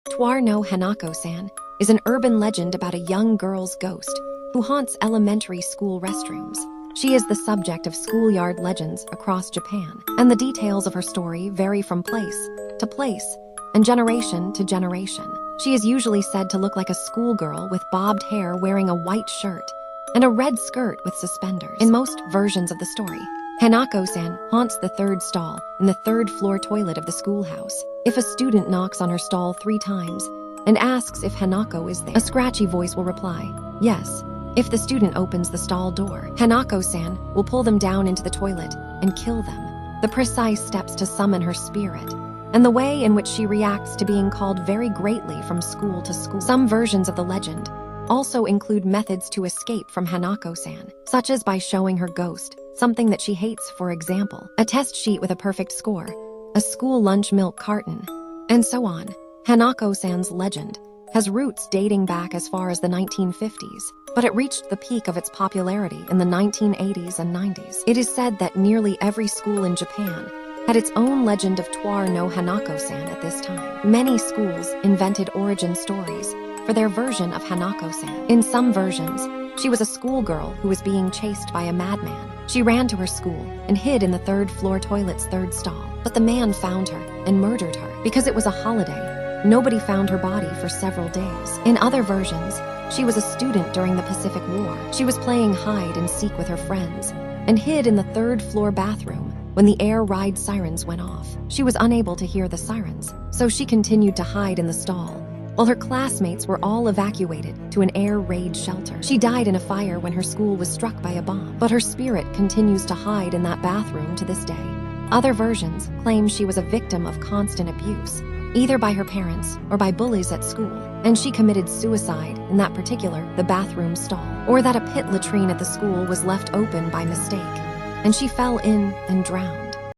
Tuar no Hanako-san is an urban legend about a young girl's ghost who haunts elementary school restrooms. She is the subject of schoolyard legends across Japan, and the details of her story vary from place to place and generation to generation. She is usually said to look like a schoolgirl with bobbed hair wearing a white shirt and a red skirt with suspenders. In most versions of the story, Hanako-san haunts the third stall in the third-floor toilet of the schoolhouse. If a student knocks on her stall 3 times and asks if Hanako is there, a scratchy voice will reply, yes. If the student opens the stall door, Hanako-san will pull them down into the toilet and kill them. The precise steps to summon her spirit, and the way in which she reacts to being called vary greatly from school to school. Some versions of the legend also include methods to escape from Hanako-san, such as by showing her ghost something that she hates, for example, a test sheet with a perfect score, a school lunch milk carton, and so on. Hanako-san's legend has roots dating back as far as the 1950s, but it reached the peak of its popularity in the 1980s and 90s. It is said that nearly every school in Japan had its own legend of Tuar no Hanako-san at this time. Many schools invented origin stories for their version of Hanako-san. In some versions, she was a schoolgirl who was being chased by a madman. She ran to her school and hid in the third-floor toilet's third stall, but the man found her and murdered her. Because it was a holiday, nobody found her body for several days. In other versions, she was a student during the Pacific War. She was playing hide and seek with her friends and hid in the third-floor bathroom when the air ride sirens went off. She was unable to hear the sirens, so she continued to hide in the stall while her classmates were all evacuated to an air raid shelter. She died in a fire when her school was struck by a bomb, but her spirit continues to hide in that bathroom to this day. Other versions claim she was a victim of constant abuse, either by her parents or by bullies at school, and she committed suicide in that particular, the bathroom stall, or that a pit latrine at the school was left open by mistake, and she fell in and drowned.